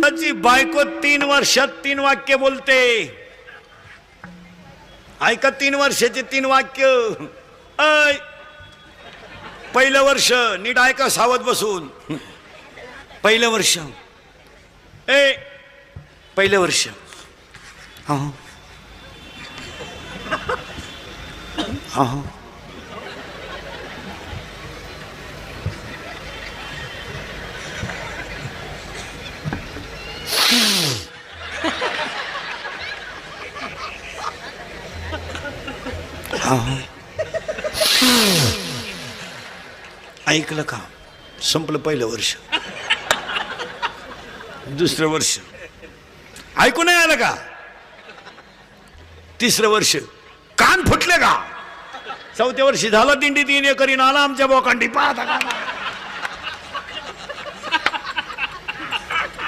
माझी बायको 3 वर्षात 3 वाक्य बोलते. ऐका 3 वर्षाचे 3 वाक्य. ऐ पहिलं वर्ष नीट ऐका सावध बसून. पहिलं वर्ष पहिलं वर्ष हा हा ऐकलं का? संपलं पहिलं वर्ष. दुसरं वर्ष ऐकू नाही आलं का? तिसरं वर्ष कान फुटले का? चौथ्या वर्षी झालं दिंडी 3 एकरी आला आमच्या बोकांडी पाहता का?